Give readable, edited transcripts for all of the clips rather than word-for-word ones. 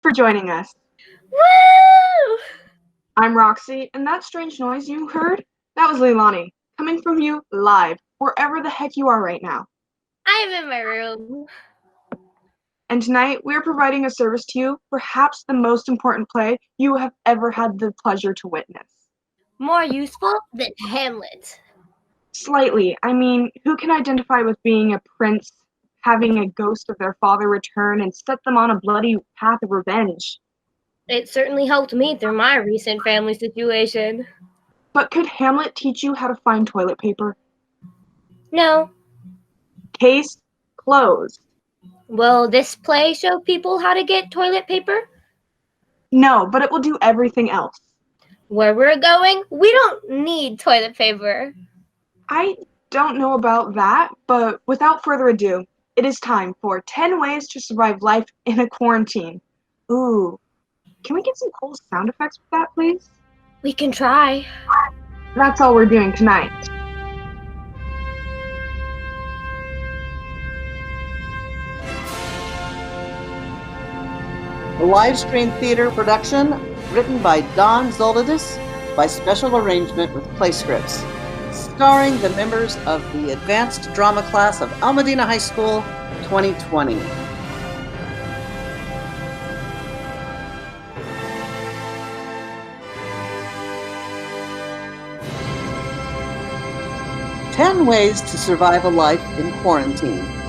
for joining us. Woo! I'm Roxy, and that strange noise you heard, that was Leilani, coming from you live, wherever the heck you are right now. I am in my room. And tonight, we are providing a service to you, perhaps the most important play you have ever had the pleasure to witness. More useful than Hamlet. Slightly, I mean, who can identify with being a prince, having a ghost of their father return and set them on a bloody path of revenge? It certainly helped me through my recent family situation. But could Hamlet teach you how to find toilet paper? No. Case closed. Will this play show people how to get toilet paper? No, but it will do everything else. Where we're going, we don't need toilet paper. I don't know about that, but without further ado, it is time for 10 ways to survive life in a quarantine. Ooh, can we get some cool sound effects with that, please? We can try. That's all we're doing tonight. A live screen theater production written by Don Zoldidis by special arrangement with play scripts, starring the members of the advanced drama class of Modena High School 2020. "10 Ways to Survive a Life in Quarantine."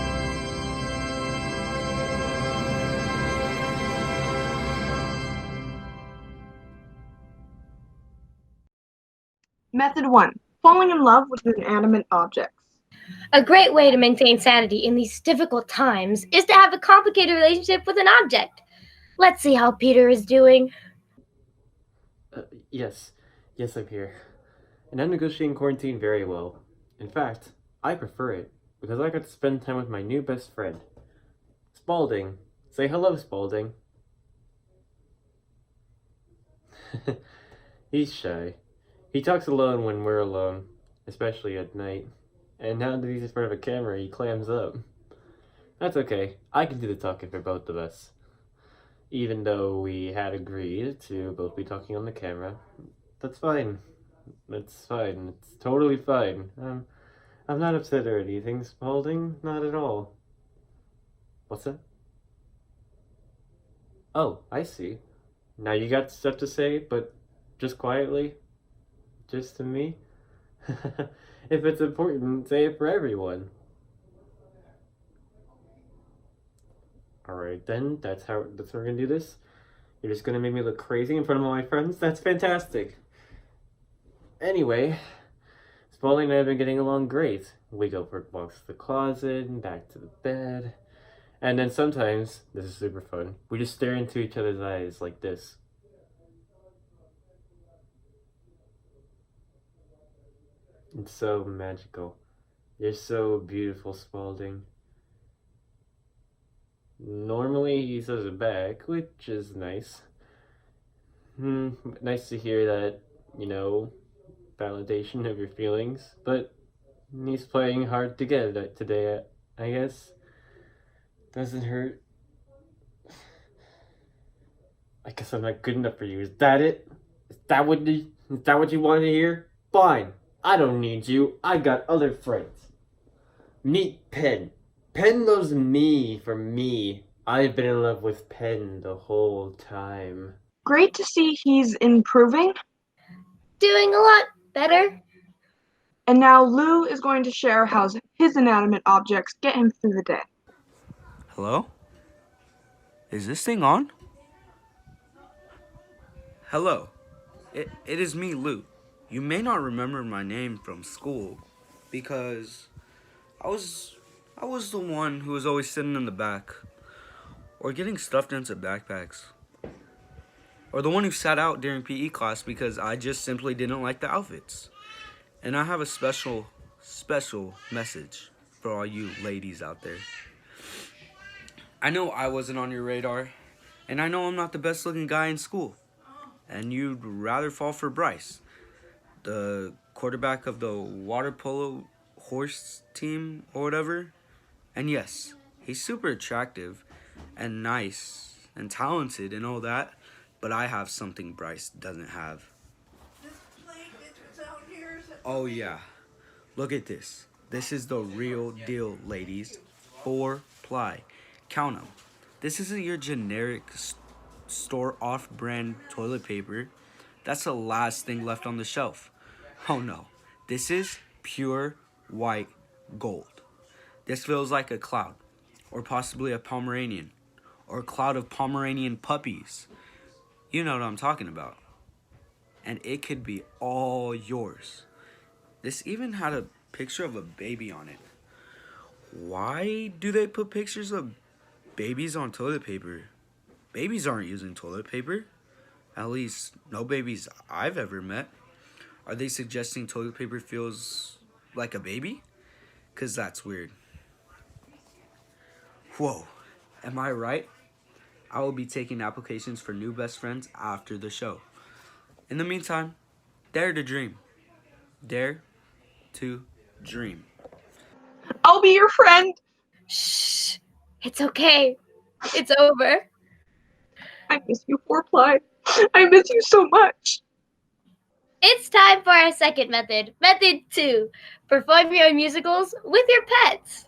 Method 1. Falling in love with inanimate objects. A great way to maintain sanity in these difficult times is to have a complicated relationship with an object. Let's see how Peter is doing. Yes, I'm here. And I'm negotiating quarantine very well. In fact, I prefer it, because I got to spend time with my new best friend. Spalding. Say hello, Spalding. He's shy. He talks alone when we're alone, especially at night. And now that he's in front of a camera, he clams up. That's okay. I can do the talking for both of us. Even though we had agreed to both be talking on the camera. That's fine. That's fine. It's totally fine. I'm not upset or anything, Spalding. Not at all. What's that? Oh, I see. Now you got stuff to say, but just quietly? Just to me? If it's important, say it for everyone. Alright then, that's how we're gonna do this. You're just gonna make me look crazy in front of all my friends? That's fantastic. Anyway, Spalding and I have been getting along great. We go for walks to the closet and back to the bed. And then sometimes, this is super fun, we just stare into each other's eyes like this. It's so magical. You're so beautiful, Spalding. Normally he says it back, which is nice. Nice to hear that, validation of your feelings, but he's playing hard to get it today, I guess. Doesn't hurt. I guess I'm not good enough for you. Is that it? Is that what you want to hear? Fine. I don't need you. I got other friends. Meet Penn. Penn loves me for me. I've been in love with Penn the whole time. Great to see he's improving. Doing a lot better. And now Lou is going to share how his inanimate objects get him through the day. Hello? Is this thing on? Hello. It is me, Lou. You may not remember my name from school because I was the one who was always sitting in the back or getting stuffed into backpacks. Or the one who sat out during PE class because I just simply didn't like the outfits. And I have a special message for all you ladies out there. I know I wasn't on your radar, and I know I'm not the best looking guy in school. And you'd rather fall for Bryce, the quarterback of the water polo horse team or whatever. And yes, he's super attractive and nice and talented and all that, but I have something Bryce doesn't have. Oh yeah, look at this. This is the real deal, ladies. 4-ply. Count them. This isn't your generic store off-brand toilet paper. That's the last thing left on the shelf. Oh no, this is pure white gold. This feels like a cloud, or possibly a Pomeranian, or a cloud of Pomeranian puppies. You know what I'm talking about. And it could be all yours. This even had a picture of a baby on it. Why do they put pictures of babies on toilet paper? Babies aren't using toilet paper. At least, no babies I've ever met. Are they suggesting toilet paper feels like a baby? 'Cause that's weird. Whoa, am I right? I will be taking applications for new best friends after the show. In the meantime, dare to dream. Dare to dream. I'll be your friend. Shh. It's okay. It's over. I miss you, 4-ply. I miss you so much. It's time for our second method. Method 2. Perform your musicals with your pets.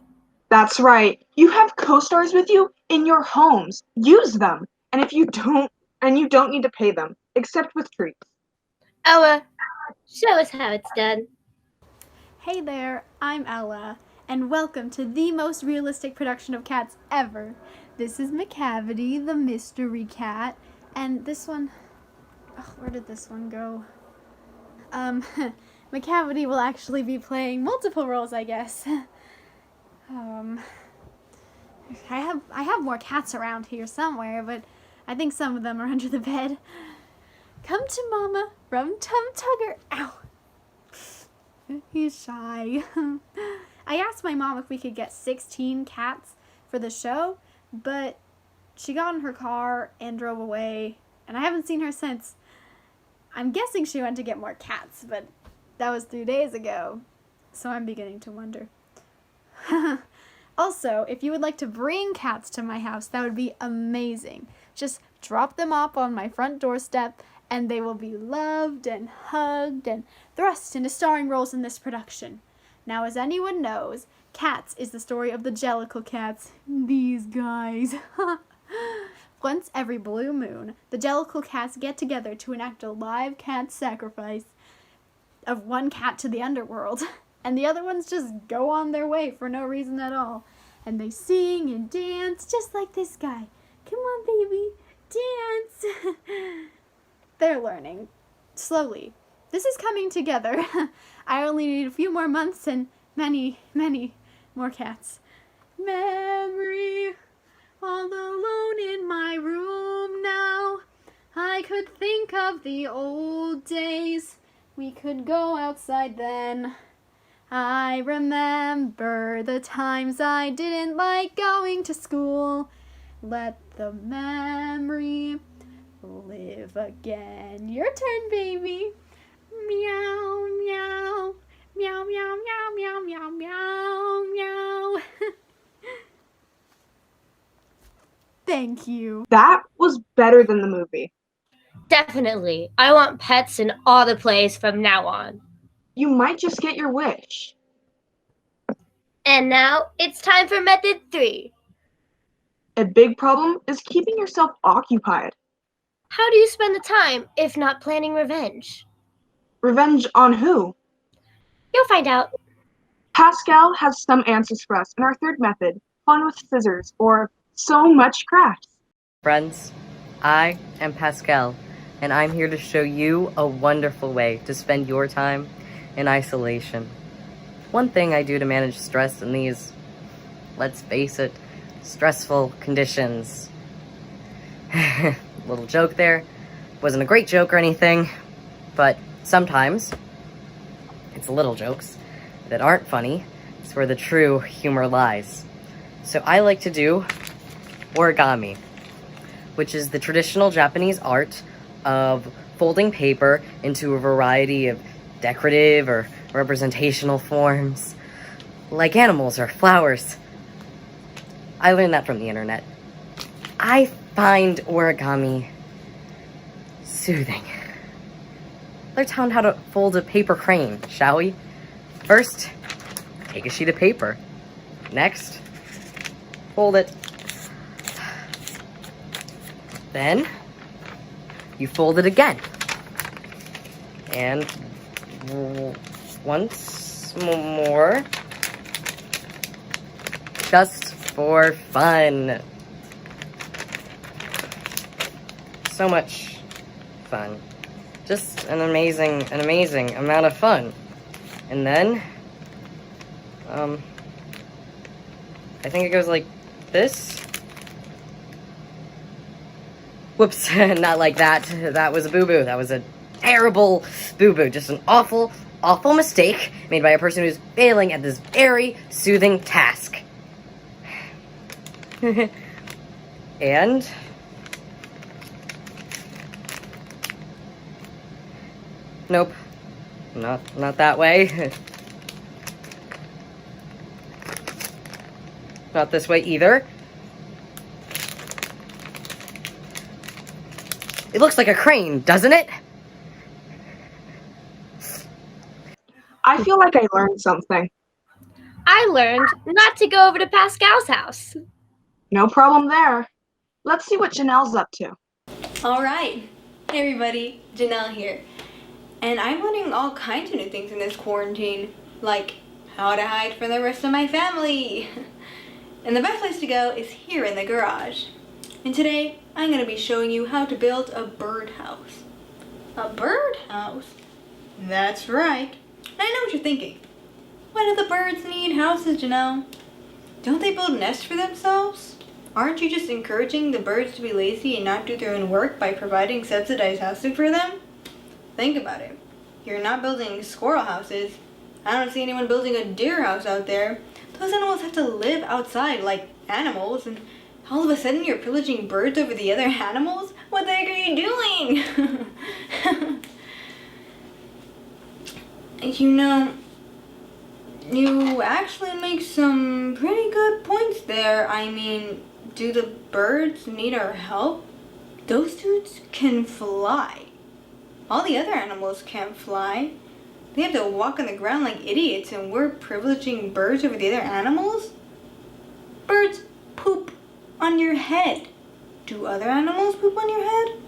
That's right. You have co-stars with you in your homes. Use them. And you don't need to pay them, except with treats. Ella, show us how it's done. Hey there, I'm Ella, and welcome to the most realistic production of cats ever. This is McCavity, the mystery cat, and this one, where did this one go? McCavity will actually be playing multiple roles, I guess. I have more cats around here somewhere, but I think some of them are under the bed. Come to Mama, Rum Tum Tugger. Ow. He's shy. I asked my mom if we could get 16 cats for the show, but she got in her car and drove away, and I haven't seen her since. I'm guessing she went to get more cats, but that was 3 days ago, so I'm beginning to wonder. Also, if you would like to bring cats to my house, that would be amazing. Just drop them off on my front doorstep, and they will be loved and hugged and thrust into starring roles in this production. Now, as anyone knows, Cats is the story of the Jellicle cats. These guys. Once every blue moon, the Jellicle cats get together to enact a live cat sacrifice of one cat to the underworld, and the other ones just go on their way for no reason at all. And they sing and dance just like this guy. Come on, baby, dance. They're learning. Slowly. This is coming together. I only need a few more months and many, many more cats. Memory, all alone in my room now. I could think of the old days. We could go outside then. I remember the times I didn't like going to school. Let the memory live again. Your turn, baby. Meow, meow, meow, meow, meow, meow, meow, meow, meow. Thank you. That was better than the movie. Definitely. I want pets in all the plays from now on. You might just get your wish. And now it's time for method 3. A big problem is keeping yourself occupied. How do you spend the time if not planning revenge? Revenge on who? You'll find out. Pascal has some answers for us in our third method, fun with scissors, or so much crafts. Friends, I am Pascal, and I'm here to show you a wonderful way to spend your time in isolation. One thing I do to manage stress in these, let's face it, stressful conditions. Little joke there. Wasn't a great joke or anything, but sometimes it's little jokes that aren't funny. It's where the true humor lies. So I like to do origami, which is the traditional Japanese art of folding paper into a variety of decorative or representational forms, like animals or flowers. I learned that from the internet. I find Origami soothing. Let's learn how to fold a paper crane, shall we? First, take a sheet of paper. Next, fold it. Then, you fold it again. And once more. Just for fun. So much fun. Just an amazing amount of fun. And then, I think it goes like this. Whoops, not like that. That was a boo-boo. That was a terrible boo-boo. Just an awful mistake made by a person who's failing at this very soothing task. And nope, not that way. Not this way either. It looks like a crane, doesn't it? I feel like I learned something. I learned not to go over to Pascal's house. No problem there. Let's see what Janelle's up to. Alright, hey everybody, Janelle here. And I'm learning all kinds of new things in this quarantine, like how to hide from the rest of my family. And the best place to go is here in the garage. And today, I'm going to be showing you how to build a birdhouse. A birdhouse? That's right. I know what you're thinking. Why do the birds need houses, Janelle? Don't they build nests for themselves? Aren't you just encouraging the birds to be lazy and not do their own work by providing subsidized housing for them? Think about it. You're not building squirrel houses. I don't see anyone building a deer house out there. Those animals have to live outside like animals, and all of a sudden you're privileging birds over the other animals? What the heck are you doing? You know, you actually make some pretty good points there. I mean, do the birds need our help? Those dudes can fly. All the other animals can't fly. They have to walk on the ground like idiots, and we're privileging birds over the other animals? Birds poop on your head. Do other animals poop on your head?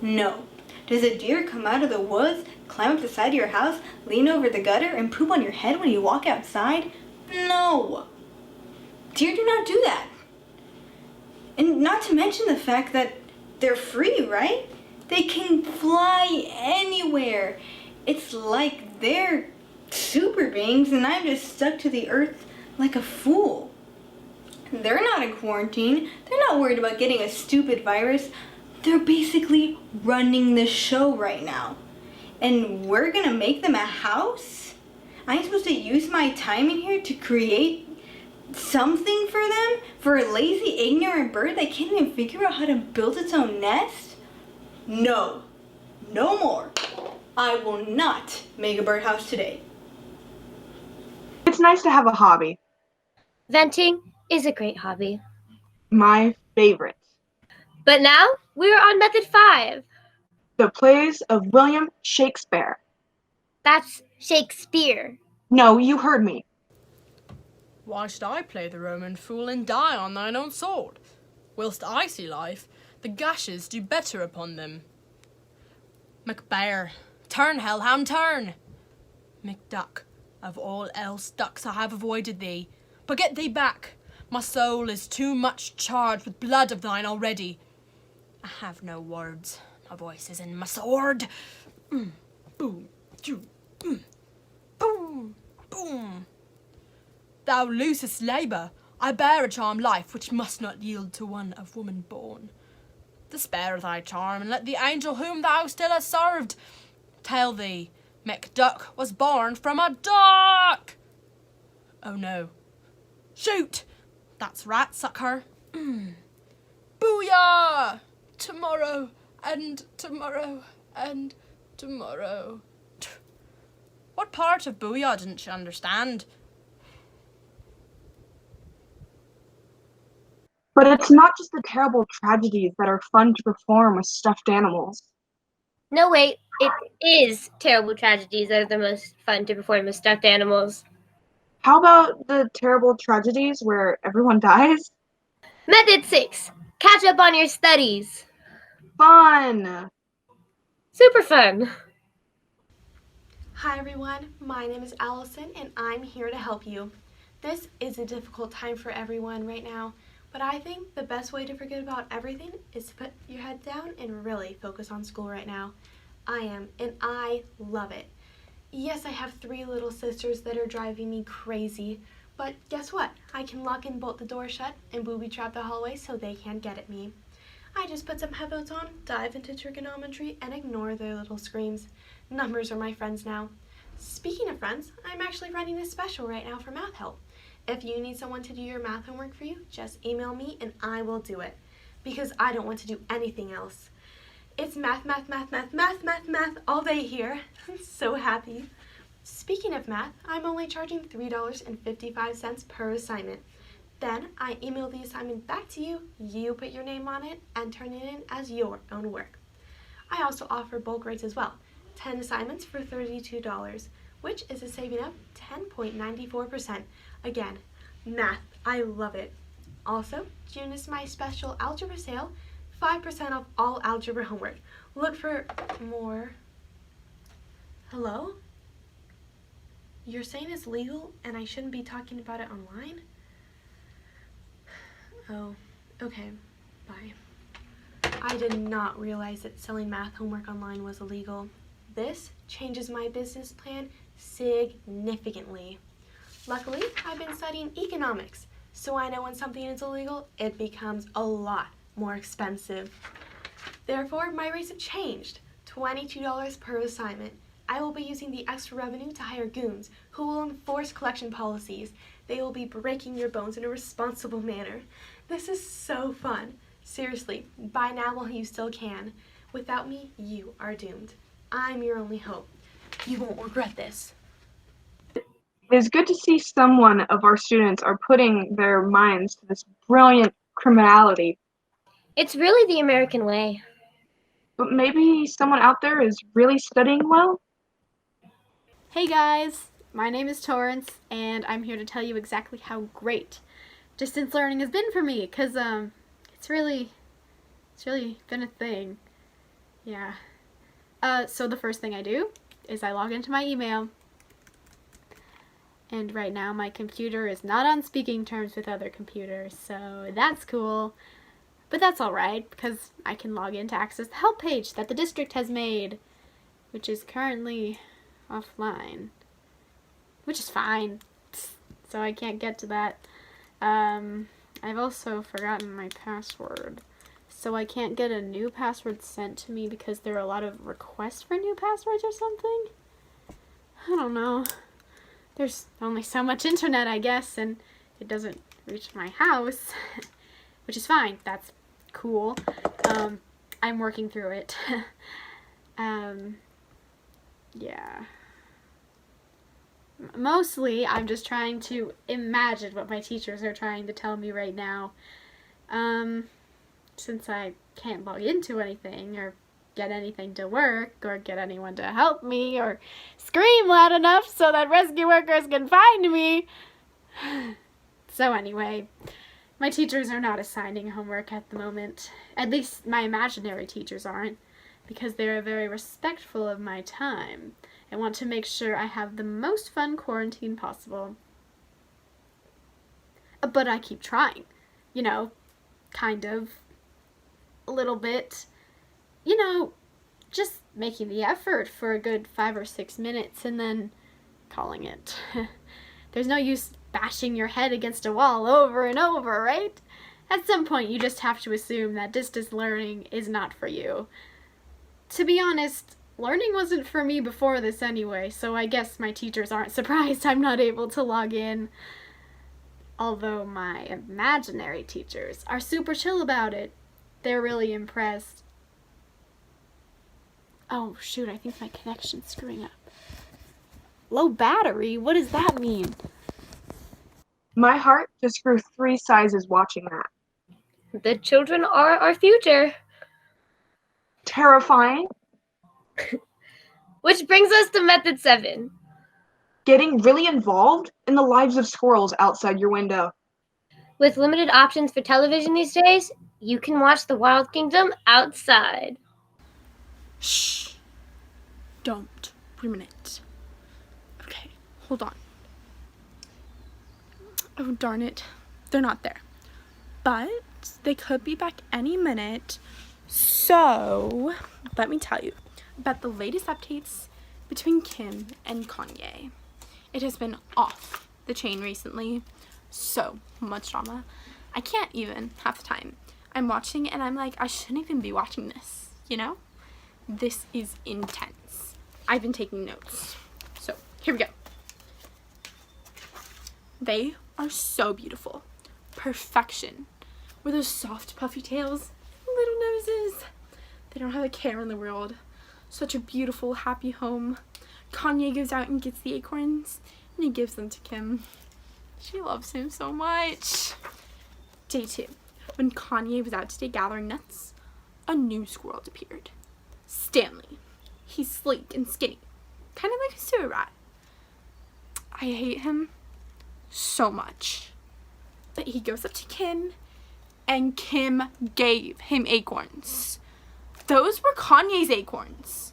No. Does a deer come out of the woods, climb up the side of your house, lean over the gutter, and poop on your head when you walk outside? No. Deer do not do that. And not to mention the fact that they're free, right? They can fly anywhere. It's like they're super beings and I'm just stuck to the earth like a fool. They're not in quarantine. They're not worried about getting a stupid virus. They're basically running the show right now. And we're gonna make them a house? I'm supposed to use my time in here to create something for them? For a lazy, ignorant bird that can't even figure out how to build its own nest? No. No more. I will not make a birdhouse today. It's nice to have a hobby. Venting is a great hobby. My favorite. But now we're on method 5. The plays of William Shakespeare. That's Shakespeare. No, you heard me. Why should I play the Roman fool and die on thine own sword? Whilst I see life, the gashes do better upon them. Macbear, turn, hellhound, turn! Macduck, of all else ducks I have avoided thee, but get thee back. My soul is too much charged with blood of thine already. I have no words. My voice is in my sword. Boom, choo, boom, boom. Thou loosest labour, I bear a charmed life which must not yield to one of woman born. Despair thy charm, and let the angel whom thou still hast served tell thee, Macduck was born from a duck. Oh no. Shoot! That's right, sucker. Booyah! Tomorrow, and tomorrow, and tomorrow. What part of booyah didn't you understand? But it's not just the terrible tragedies that are fun to perform with stuffed animals. No, wait, it is terrible tragedies that are the most fun to perform with stuffed animals. How about the terrible tragedies where everyone dies? Method 6. Catch up on your studies. Fun! Super fun. Hi everyone, my name is Allison and I'm here to help you. This is a difficult time for everyone right now, but I think the best way to forget about everything is to put your head down and really focus on school right now. I am, and I love it. Yes, I have 3 little sisters that are driving me crazy, but guess what? I can lock and bolt the door shut and booby trap the hallway so they can't get at me. I just put some headphones on, dive into trigonometry, and ignore their little screams. Numbers are my friends now. Speaking of friends, I'm actually running a special right now for math help. If you need someone to do your math homework for you, just email me and I will do it. Because I don't want to do anything else. It's math, math, math, math, math, math, math all day here. I'm so happy. Speaking of math, I'm only charging $3.55 per assignment. Then I email the assignment back to you, you put your name on it, and turn it in as your own work. I also offer bulk rates as well. 10 assignments for $32, which is a saving of 10.94%. Again, math, I love it. Also, June is my special algebra sale, 5% off all algebra homework. Look for more. Hello? You're saying it's legal and I shouldn't be talking about it online? Oh, okay, bye. I did not realize that selling math homework online was illegal. This changes my business plan significantly. Luckily, I've been studying economics, so I know when something is illegal, it becomes a lot more expensive. Therefore, my rates have changed, $22 per assignment. I will be using the extra revenue to hire goons who will enforce collection policies. They will be breaking your bones in a responsible manner. This is so fun. Seriously, buy now while you still can. Without me, you are doomed. I'm your only hope. You won't regret this. It is good to see someone of our students are putting their minds to this brilliant criminality. It's really the American way. But maybe someone out there is really studying well? Hey guys, my name is Torrance, and I'm here to tell you exactly how great distance learning has been for me, because it's really been a thing. Yeah. So the first thing I do is I log into my email, and right now my computer is not on speaking terms with other computers, so that's cool. But that's alright, because I can log in to access the help page that the district has made, which is currently offline, which is fine, so I can't get to that. I've also forgotten my password, so I can't get a new password sent to me because there are a lot of requests for new passwords or something. I don't know. There's only so much internet, I guess, and it doesn't reach my house, which is fine. That's cool. I'm working through it. Yeah. Mostly, I'm just trying to imagine what my teachers are trying to tell me right now. Since I can't log into anything, or get anything to work, or get anyone to help me, or scream loud enough so that rescue workers can find me. So anyway, my teachers are not assigning homework at the moment. At least my imaginary teachers aren't, because they are very respectful of my time and want to make sure I have the most fun quarantine possible. But I keep trying, you know, kind of, a little bit, you know, just making the effort for a good 5 or 6 minutes and then calling it. There's no use bashing your head against a wall over and over, right? At some point, you just have to assume that distance learning is not for you. To be honest, learning wasn't for me before this anyway, so I guess my teachers aren't surprised I'm not able to log in. Although my imaginary teachers are super chill about it. They're really impressed. Oh shoot, I think my connection's screwing up. Low battery? What does that mean? My heart just grew 3 sizes watching that. The children are our future. Terrifying. Which brings us to method 7. Getting really involved in the lives of squirrels outside your window. With limited options for television these days, you can watch The Wild Kingdom outside. Shh. Don't ruminate. Okay, hold on. Oh, darn it. They're not there. But they could be back any minute. So, let me tell you about the latest updates between Kim and Kanye. It has been off the chain recently. So much drama. I can't even half the time. I'm watching and I'm like, I shouldn't even be watching this, you know? This is intense. I've been taking notes. So, here we go. They are so beautiful. Perfection. With those soft puffy tails, little noses. They don't have a care in the world. Such a beautiful, happy home. Kanye goes out and gets the acorns, and he gives them to Kim. She loves him so much. Day 2. When Kanye was out today gathering nuts, a new squirrel appeared. Stanley. He's sleek and skinny, kind of like a sewer rat. I hate him so much. But he goes up to Kim, and Kim gave him acorns. Those were Kanye's acorns.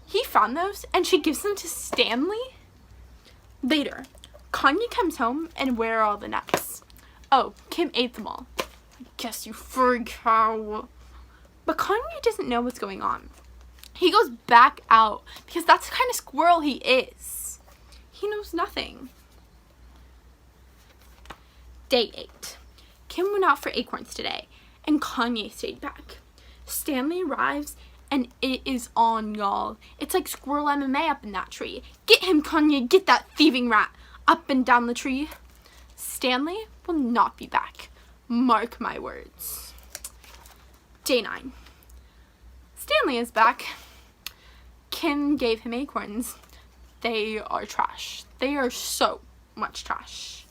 He found those, and she gives them to Stanley? Later, Kanye comes home, and where are all the nuts? Oh, Kim ate them all. I guess you furry cow. But Kanye doesn't know what's going on. He goes back out, because that's the kind of squirrel he is. He knows nothing. Day 8. Kim went out for acorns today, and Kanye stayed back. Stanley arrives, and it is on, y'all. It's like squirrel MMA up in that tree. Get him, Kanye, get that thieving rat up and down the tree. Stanley will not be back. Mark my words. Day 9. Stanley is back. Kim gave him acorns. They are trash. They are so much trash.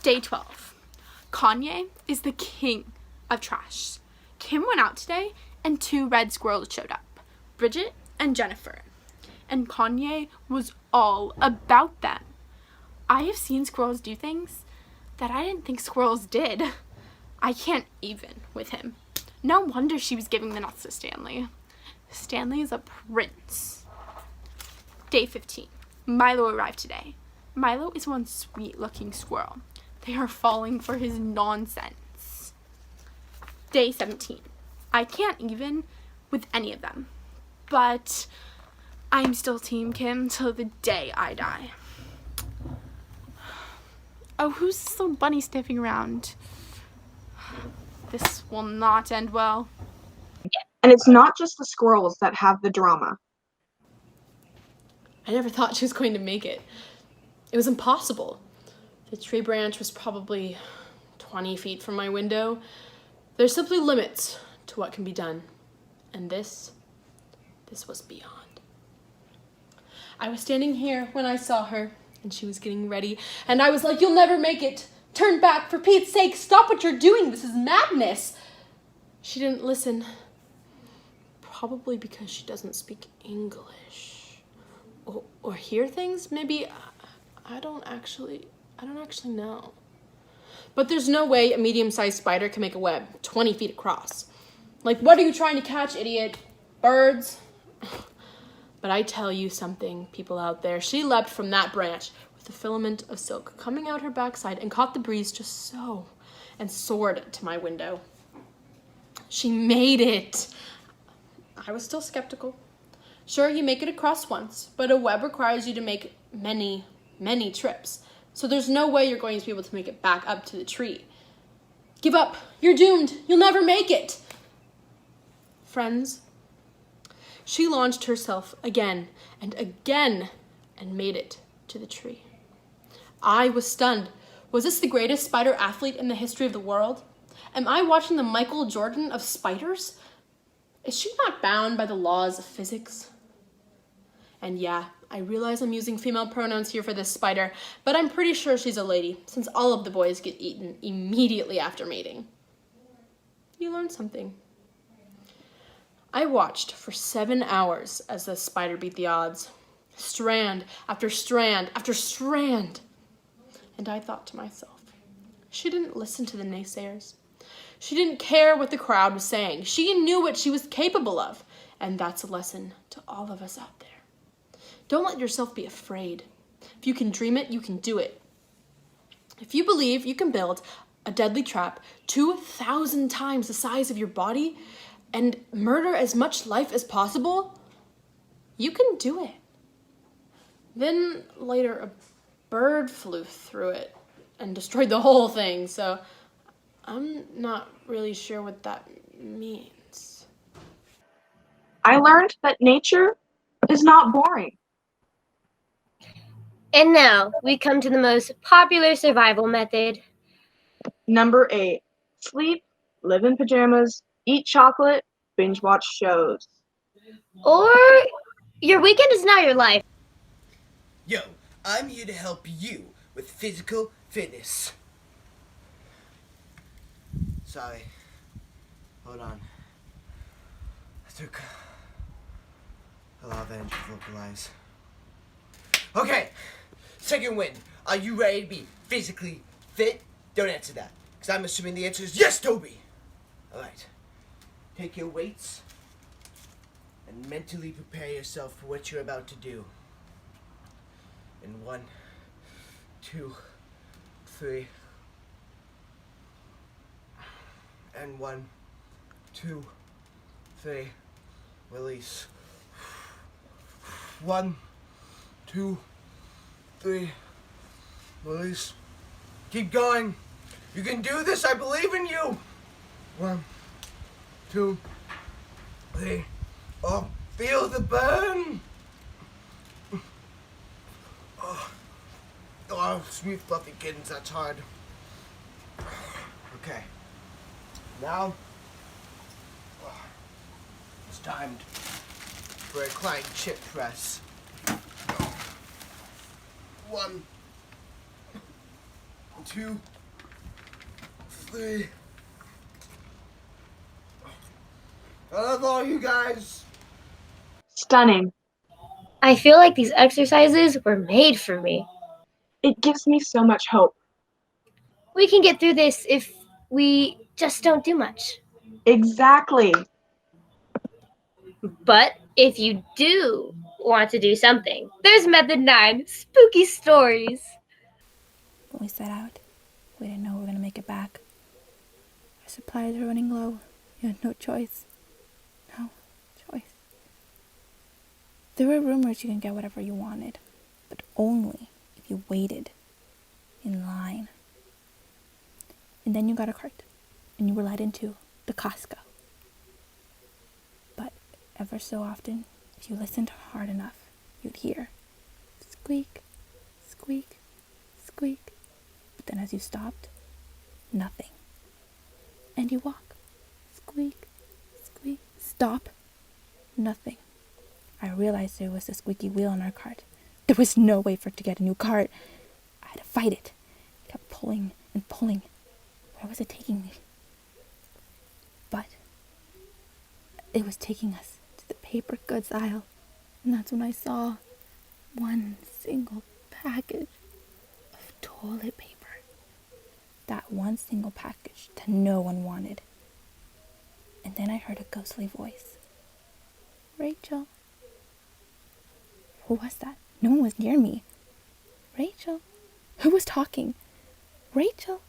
Day 12. Kanye is the king of trash. Kim went out today and 2 red squirrels showed up. Bridget and Jennifer. And Kanye was all about them. I have seen squirrels do things that I didn't think squirrels did. I can't even with him. No wonder she was giving the nuts to Stanley. Stanley is a prince. Day 15. Milo arrived today. Milo is one sweet-looking squirrel. They are falling for his nonsense. Day 17. I can't even with any of them. But I'm still Team Kim till the day I die. Oh, who's this little bunny sniffing around? This will not end well. And it's not just the squirrels that have the drama. I never thought she was going to make it. It was impossible. The tree branch was probably 20 feet from my window. There's simply limits to what can be done. And this was beyond. I was standing here when I saw her, and she was getting ready, and I was like, "You'll never make it! Turn back, for Pete's sake! Stop what you're doing! This is madness!" She didn't listen. Probably because she doesn't speak English. Or hear things? Maybe. I don't actually know. But there's no way a medium-sized spider can make a web 20 feet across. Like, what are you trying to catch, idiot? Birds? But I tell you something, people out there. She leapt from that branch with a filament of silk coming out her backside and caught the breeze just so and soared to my window. She made it. I was still skeptical. Sure, you make it across once, but a web requires you to make many, many trips. So there's no way you're going to be able to make it back up to the tree. Give up. You're doomed. You'll never make it. Friends, she launched herself again and again and made it to the tree. I was stunned. Was this the greatest spider athlete in the history of the world? Am I watching the Michael Jordan of spiders? Is she not bound by the laws of physics? And yeah, I realize I'm using female pronouns here for this spider, but I'm pretty sure she's a lady, since all of the boys get eaten immediately after mating. You learned something. I watched for 7 hours as the spider beat the odds. Strand after strand after strand. And I thought to myself, she didn't listen to the naysayers. She didn't care what the crowd was saying. She knew what she was capable of. And that's a lesson to all of us out there. Don't let yourself be afraid. If you can dream it, you can do it. If you believe you can build a deadly trap 2,000 times the size of your body and murder as much life as possible, you can do it. Then later a bird flew through it and destroyed the whole thing, so I'm not really sure what that means. I learned that nature is not boring. And now we come to the most popular survival method. Number 8. Sleep, live in pajamas, eat chocolate, binge watch shows. Or your weekend is now your life. Yo, I'm here to help you with physical fitness. Sorry. Hold on. I took a lot of energy to vocalize. Okay, second win. Are you ready to be physically fit? Don't answer that, because I'm assuming the answer is yes, Toby. Alright. Take your weights and mentally prepare yourself for what you're about to do. In 1, 2, 3. And 1, 2, 3. Release. 1, 2, 3. Release. Keep going. You can do this. I believe in you. 1, 2, 3. Oh, feel the burn. Oh, sweet fluffy kittens. That's hard. Okay. Now, it's time for a Klein chip press. 1, 2, 3. I love all you guys. Stunning. I feel like these exercises were made for me. It gives me so much hope. We can get through this if we just don't do much. Exactly. But if you do want to do something, there's Method 9, Spooky Stories. When we set out, we didn't know we were going to make it back. Our supplies were running low. You had no choice. No choice. There were rumors you can get whatever you wanted, but only if you waited in line. And then you got a cart, and you were led into the Costco. But ever so often, if you listened hard enough, you'd hear squeak, squeak, squeak. But then as you stopped, nothing. And you walk, squeak, squeak, stop, nothing. I realized there was a squeaky wheel on our cart. There was no way for it to get a new cart. I had to fight it. It kept pulling and pulling. Where was it taking me? But it was taking us to the paper goods aisle. And that's when I saw one single package of toilet paper. That one single package that no one wanted. And then I heard a ghostly voice. Rachel. Who was that? No one was near me. Rachel. Who was talking? Rachel.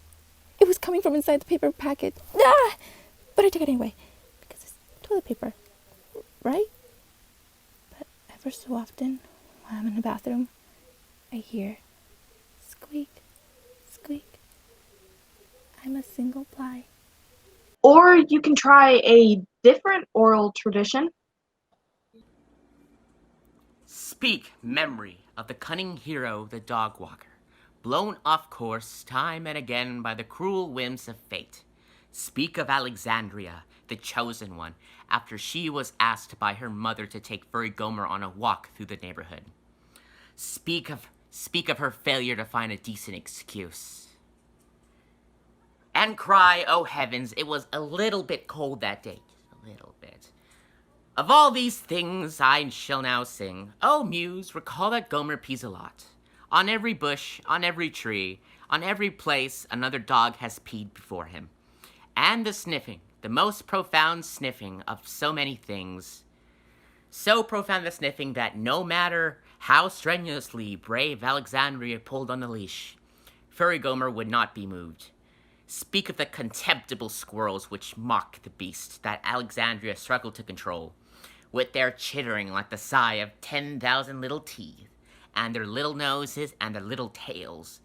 It was coming from inside the paper packet. Ah! But I took it anyway. Because it's toilet paper. Right? But ever so often, when I'm in the bathroom, I hear squeak, squeak. I'm a single ply. Or you can try a different oral tradition. Speak, memory of the cunning hero, the dog walker, blown off course time and again by the cruel whims of fate. Speak of Alexandria, the chosen one, after she was asked by her mother to take Furry Gomer on a walk through the neighborhood. Speak of her failure to find a decent excuse. And cry, oh heavens, it was a little bit cold that day. A little bit. Of all these things I shall now sing. Oh muse, recall that Gomer pees a lot. On every bush, on every tree, on every place another dog has peed before him. And the sniffing, the most profound sniffing of so many things. So profound the sniffing that no matter how strenuously brave Alexandria pulled on the leash, furry Gomer would not be moved. Speak of the contemptible squirrels which mock the beast that Alexandria struggled to control, with their chittering like the sigh of 10,000 little teeth, and their little noses and their little tails.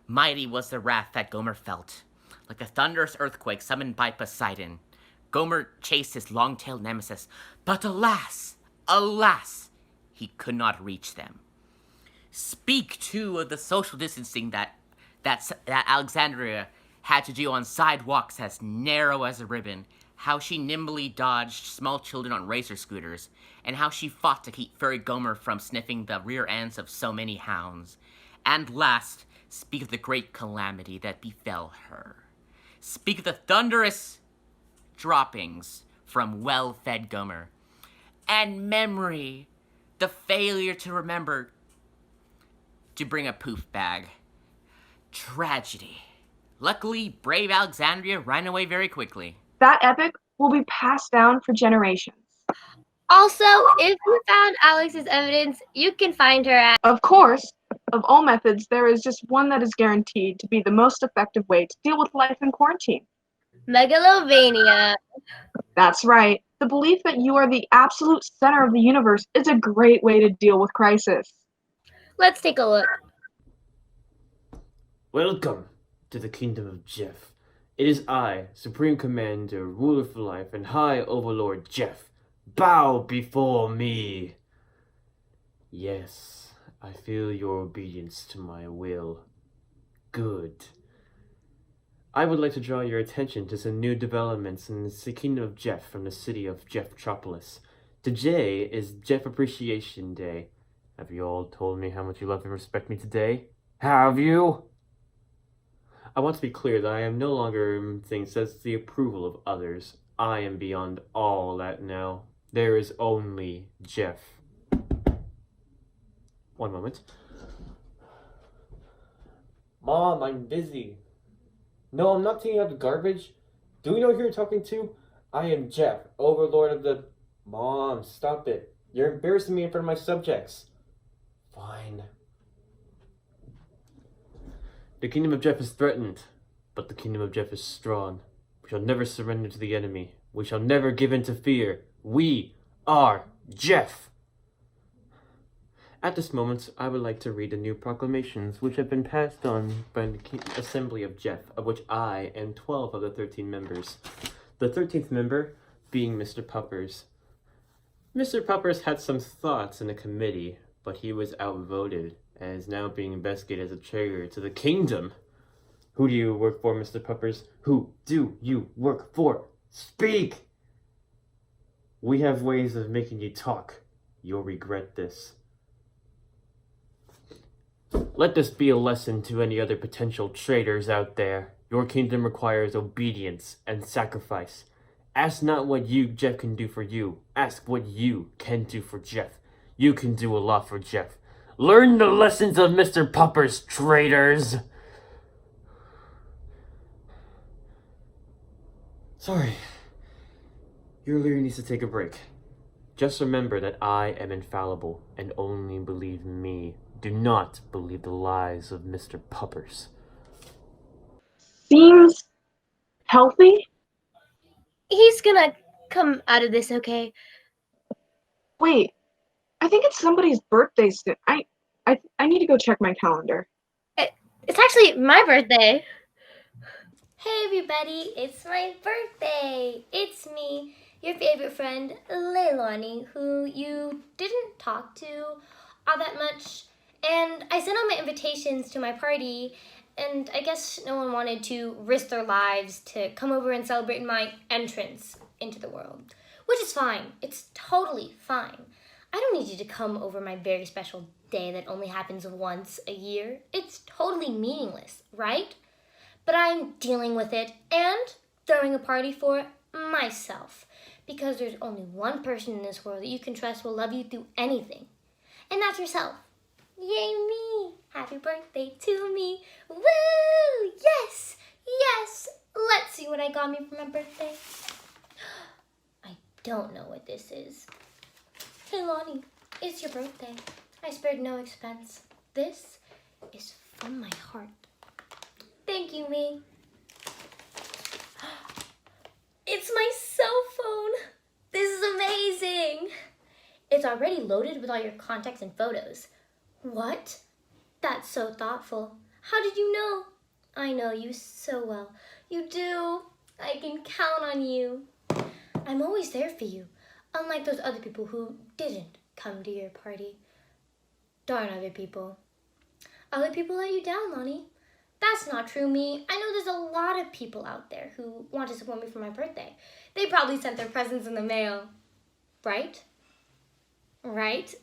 Mighty was the wrath that Gomer felt, like a thunderous earthquake summoned by Poseidon. Gomer chased his long-tailed nemesis, but alas, alas, he could not reach them. Speak, too, of the social distancing that Alexandria had to do on sidewalks as narrow as a ribbon, how she nimbly dodged small children on racer scooters, and how she fought to keep furry Gomer from sniffing the rear ends of so many hounds. And last, speak of the great calamity that befell her. Speak of the thunderous droppings from well-fed Gomer. And memory, the failure to remember to bring a poof bag. Tragedy. Luckily, brave Alexandria ran away very quickly. That epic will be passed down for generations. Also, if you found Alex's evidence, you can find her at... Of course, of all methods, there is just one that is guaranteed to be the most effective way to deal with life in quarantine. Megalovania. That's right. The belief that you are the absolute center of the universe is a great way to deal with crisis. Let's take a look. Welcome to the kingdom of Jeff. It is I, Supreme Commander, Ruler for Life, and High Overlord Jeff. Bow before me. Yes, I feel your obedience to my will. Good. I would like to draw your attention to some new developments in the kingdom of Jeff from the city of Jefftropolis. Today is Jeff Appreciation Day. Have you all told me how much you love and respect me today? Have you? I want to be clear that I am no longer things as the approval of others. I am beyond all that now. There is only Jeff. One moment. Mom, I'm busy. No, I'm not taking out the garbage. Do you know who you're talking to? I am Jeff, overlord of the... Mom, stop it. You're embarrassing me in front of my subjects. Fine. The kingdom of Jeff is threatened, but the kingdom of Jeff is strong. We shall never surrender to the enemy. We shall never give in to fear. We are Jeff. At this moment, I would like to read the new proclamations which have been passed on by the Assembly of Jeff, of which I am 12 of the 13 members. The 13th member being Mr. Puppers. Mr. Puppers had some thoughts in the committee, but he was outvoted and is now being investigated as a traitor to the kingdom. Who do you work for, Mr. Puppers? Who do you work for? Speak! We have ways of making you talk. You'll regret this. Let this be a lesson to any other potential traitors out there. Your kingdom requires obedience and sacrifice. Ask not what you, Jeff, can do for you. Ask what you can do for Jeff. You can do a lot for Jeff. Learn the lessons of Mr. Puppers, traitors! Sorry. Your leader needs to take a break. Just remember that I am infallible and only believe me. Do not believe the lies of Mr. Puppers. Seems healthy? He's gonna come out of this okay. Wait, I think it's somebody's birthday soon. I need to go check my calendar. It's actually my birthday. Hey everybody, it's my birthday. It's me, your favorite friend, Leilani, who you didn't talk to all that much. And I sent out my invitations to my party, and I guess no one wanted to risk their lives to come over and celebrate my entrance into the world. Which is fine. It's totally fine. I don't need you to come over my very special day that only happens once a year. It's totally meaningless, right? But I'm dealing with it and throwing a party for myself. Because there's only one person in this world that you can trust will love you through anything. And that's yourself. Yay me! Happy birthday to me! Woo! Yes! Yes! Let's see what I got me for my birthday. I don't know what this is. Hey Lonnie, it's your birthday. I spared no expense. This is from my heart. Thank you, me. It's my cell phone. This is amazing. It's already loaded with all your contacts and photos. What? That's so thoughtful. How did you know? I know you so well. You do. I can count on you. I'm always there for you, unlike those other people who didn't come to your party. Darn other people. Other people let you down, Lonnie. That's not true, me. I know there's a lot of people out there who want to support me for my birthday. They probably sent their presents in the mail. Right? Right?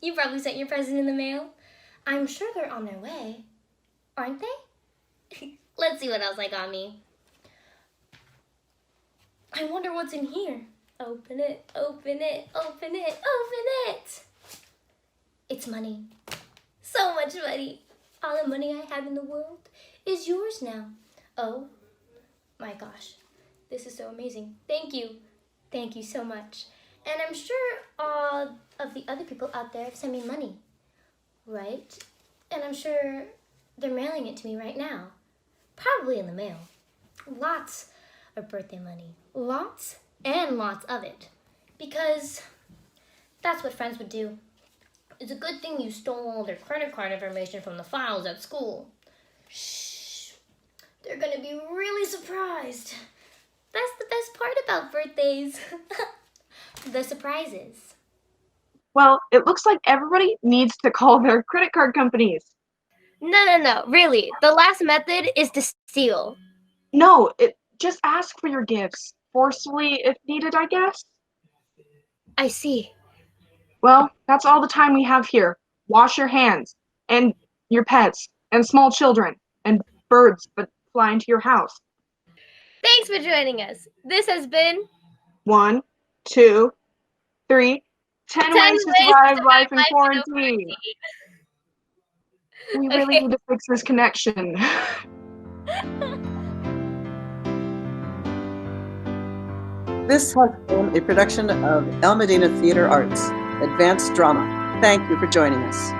You probably sent your present in the mail. I'm sure they're on their way. Aren't they? Let's see what else I got me. I wonder what's in here. Open it, open it, open it, open it. It's money. So much money. All the money I have in the world is yours now. Oh my gosh. This is so amazing. Thank you. Thank you so much. And I'm sure all of the other people out there have sent me money. Right? And I'm sure they're mailing it to me right now. Probably in the mail. Lots of birthday money. Lots and lots of it. Because that's what friends would do. It's a good thing you stole all their credit card information from the files at school. Shh. They're gonna be really surprised. That's the best part about birthdays. The surprises. Well, it looks like everybody needs to call their credit card companies. No. Really. The last method is to steal. No, just ask for your gifts. Forcefully if needed, I guess. I see. Well, that's all the time we have here. Wash your hands, and your pets, and small children, and birds that fly into your house. Thanks for joining us. This has been 1, 2, 3, 10 ways to survive life in quarantine. We really need to fix this connection. This has been a production of El Modena Theater Arts, Advanced Drama. Thank you for joining us.